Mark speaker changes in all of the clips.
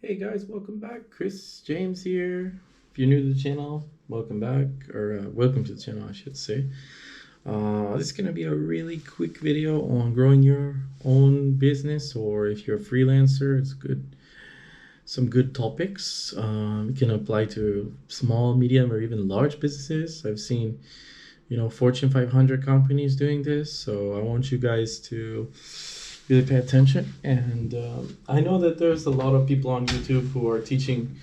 Speaker 1: Hey guys, welcome back. Chris James here. If you're new to the channel, welcome back, or welcome to the channel, I should say. This is gonna be a really quick video on growing your own business, or if you're a freelancer, it's good. Some good topics. You can apply to small, medium, or even large businesses. I've seen, Fortune 500 companies doing this, so I want you guys to really pay attention. And I know that there's a lot of people on YouTube who are teaching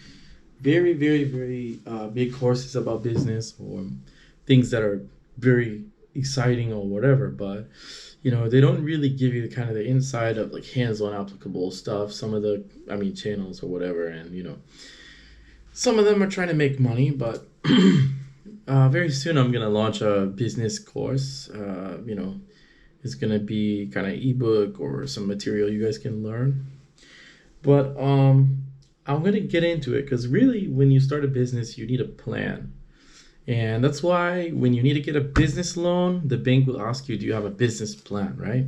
Speaker 1: very, very, very big courses about business or things that are very exciting or whatever, but they don't really give you the kind of the inside of like hands-on applicable stuff. Some of the, channels or whatever, and some of them are trying to make money, but very soon I'm gonna launch a business course. It's gonna be kind of ebook or some material you guys can learn. But I'm gonna get into it because really, when you start a business, you need a plan. And that's why when you need to get a business loan, the bank will ask you, do you have a business plan, right?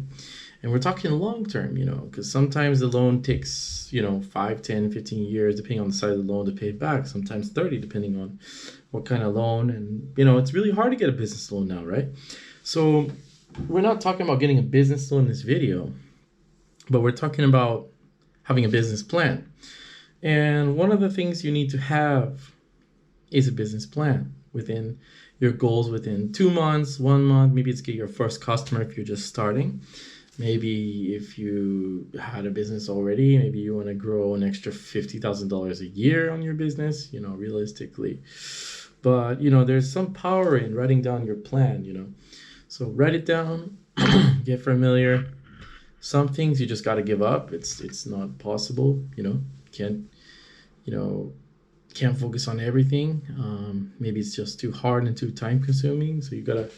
Speaker 1: And we're talking long term, because sometimes the loan takes, 5, 10, 15 years, depending on the size of the loan to pay it back, sometimes 30, depending on what kind of loan. And, it's really hard to get a business loan now, right? So we're not talking about getting a business loan in this video, but we're talking about having a business plan. And one of the things you need to have is a business plan within your goals within 2 months, 1 month. Maybe it's get your first customer if you're just starting. Maybe if you had a business already, maybe you want to grow an extra $50,000 a year on your business, realistically. But, there's some power in writing down your plan, So write it down, get familiar. Some things you just got to give up. It's not possible, can't, you know, can't focus on everything. Maybe it's just too hard and too time consuming. So you got to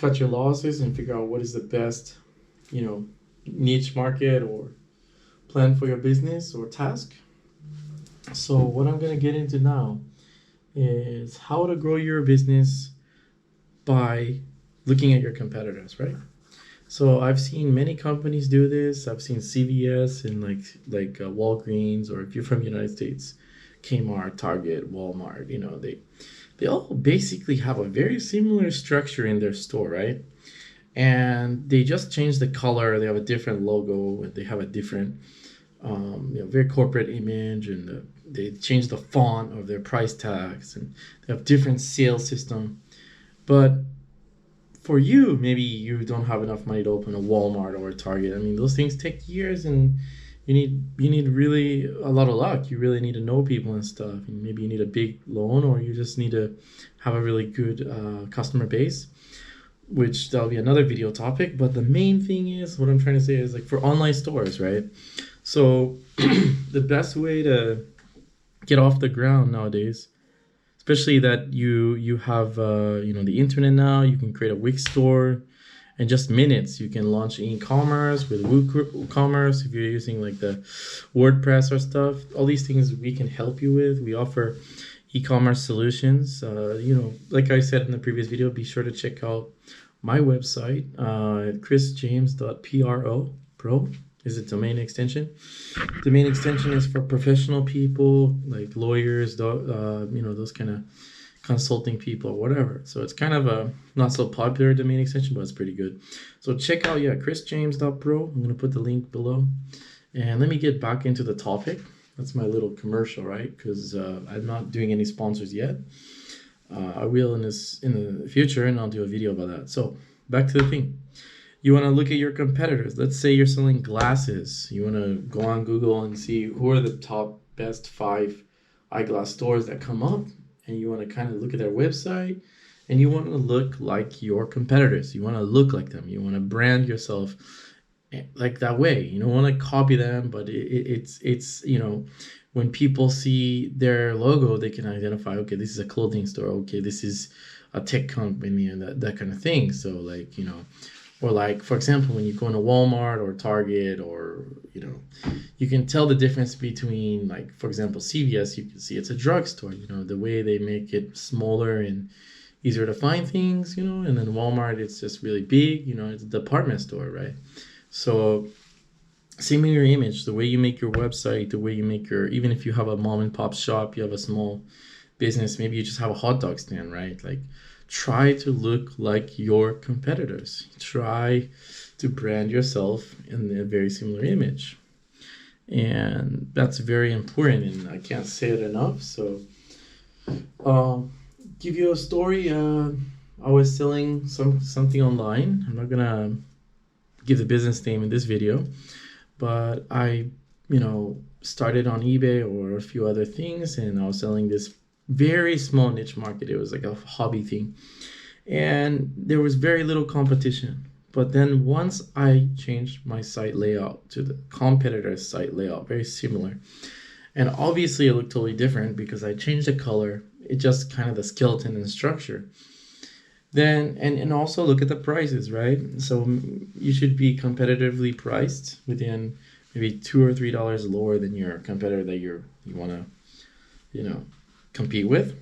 Speaker 1: cut your losses and figure out what is the best, niche market or plan for your business or task. So what I'm going to get into now is how to grow your business by looking at your competitors, right? So I've seen many companies do this. I've seen CVS and like Walgreens, or if you're from the United States, Kmart, Target, Walmart. They all basically have a very similar structure in their store, right? And they just change the color. They have a different logo. They have a different, very corporate image, and they change the font of their price tags, and they have different sales system. But for you, maybe you don't have enough money to open a Walmart or a Target. Those things take years, and you need really a lot of luck. You really need to know people and stuff. And maybe you need a big loan, or you just need to have a really good customer base, which that'll be another video topic. But the main thing is, what I'm trying to say is, like, for online stores, right? So the best way to get off the ground nowadays, especially that you have the internet now, you can create a Wix store in just minutes. You can launch e-commerce with WooCommerce if you're using like the WordPress or stuff. All these things we can help you with. We offer e-commerce solutions. Like I said in the previous video, be sure to check out my website at chrisjames.pro is a domain extension. Domain extension is for professional people like lawyers, those kind of consulting people or whatever. So it's kind of a not so popular domain extension, but it's pretty good. So check out, chrisjames.pro. I'm going to put the link below. And let me get back into the topic. That's my little commercial, right? Because I'm not doing any sponsors yet. I will in the future, and I'll do a video about that. So back to the thing. You want to look at your competitors. Let's say you're selling glasses. You want to go on Google and see who are the top best 5 eyeglass stores that come up, and you want to kind of look at their website, and you want to look like your competitors. You want to look like them. You want to brand yourself like that way. You don't want to copy them, but it's when people see their logo, they can identify, okay, this is a clothing store. Okay, this is a tech company, and that kind of thing. So or like, for example, when you go into Walmart or Target, or, you can tell the difference between, like, for example, CVS, you can see it's a drugstore, the way they make it smaller and easier to find things, and then Walmart, it's just really big, it's a department store, right? So same in your image, the way you make your website, the way you make your, even if you have a mom and pop shop, you have a small business, maybe you just have a hot dog stand, right? Like, try to look like your competitors. Try to brand yourself in a very similar image. And that's very important, and I can't say it enough. So, give you a story. I was selling something online. I'm not gonna give the business name in this video, but I, started on eBay or a few other things, and I was selling this very small niche market. It was like a hobby thing, and there was very little competition. But then once I changed my site layout to the competitor's site layout, very similar, and obviously it looked totally different because I changed the color, it just kind of the skeleton and structure. Then, and also look at the prices, right? So you should be competitively priced within maybe $2 or $3 lower than your competitor that you want to, compete with.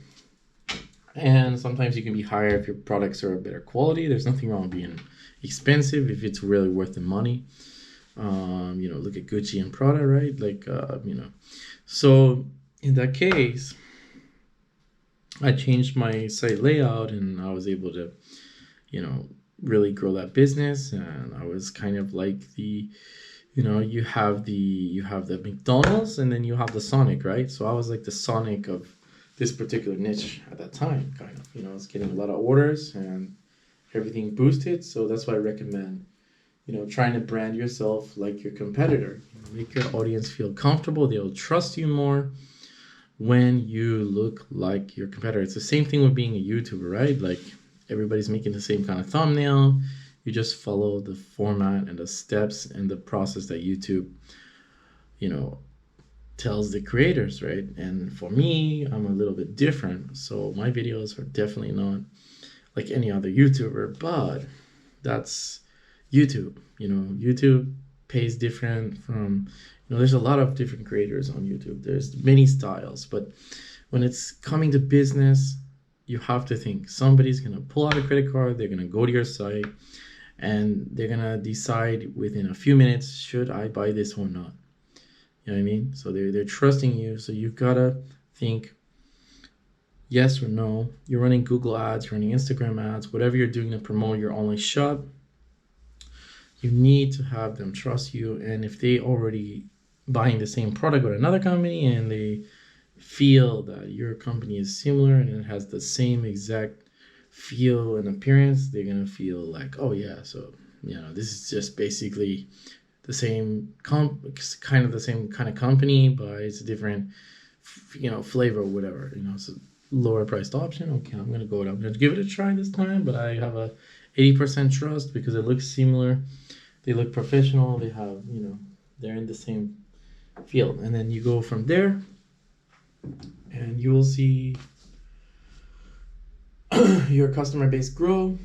Speaker 1: And sometimes you can be higher if your products are a better quality. There's nothing wrong with being expensive if it's really worth the money. Look at Gucci and Prada, right? Like, So in that case, I changed my site layout and I was able to, really grow that business. And I was kind of like you have the McDonald's and then you have the Sonic, right? So I was like the Sonic of this particular niche at that time, kind of. I was getting a lot of orders and everything boosted. So that's why I recommend, trying to brand yourself like your competitor. Make your audience feel comfortable. They'll trust you more when you look like your competitor. It's the same thing with being a YouTuber, right? Like, everybody's making the same kind of thumbnail. You just follow the format and the steps and the process that YouTube, tells the creators, right? And for me, I'm a little bit different. So my videos are definitely not like any other YouTuber, but that's YouTube. YouTube pays different from, there's a lot of different creators on YouTube. There's many styles, but when it's coming to business, you have to think somebody's going to pull out a credit card, they're going to go to your site, and they're going to decide within a few minutes, should I buy this or not? You know what I mean? So they're trusting you. So you've got to think yes or no. You're running Google ads, you're running Instagram ads, whatever you're doing to promote your online shop, you need to have them trust you. And if they already buying the same product with another company and they feel that your company is similar and it has the same exact feel and appearance, they're going to feel like, oh yeah, so, this is just basically the same kind of the same kind of company, but it's a different, flavor or whatever, so lower priced option. Okay, I'm going to give it a try this time, but I have a 80% trust because it looks similar. They look professional. They have, they're in the same field. And then you go from there and you will see your customer base grow.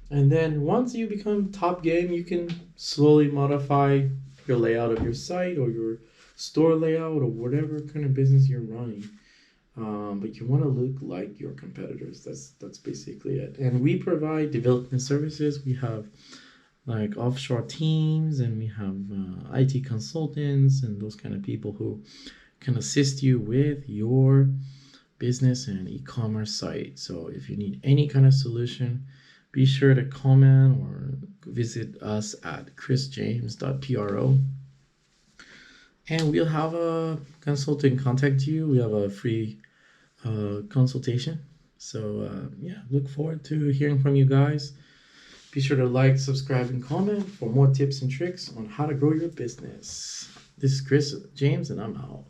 Speaker 1: And then once you become top game, you can slowly modify your layout of your site or your store layout or whatever kind of business you're running. But you want to look like your competitors. That's basically it. And we provide development services. We have like offshore teams, and we have IT consultants and those kind of people who can assist you with your business and e-commerce site. So if you need any kind of solution, be sure to comment or visit us at chrisjames.pro. And we'll have a consultant contact you. We have a free consultation. So look forward to hearing from you guys. Be sure to like, subscribe, and comment for more tips and tricks on how to grow your business. This is Chris James, and I'm out.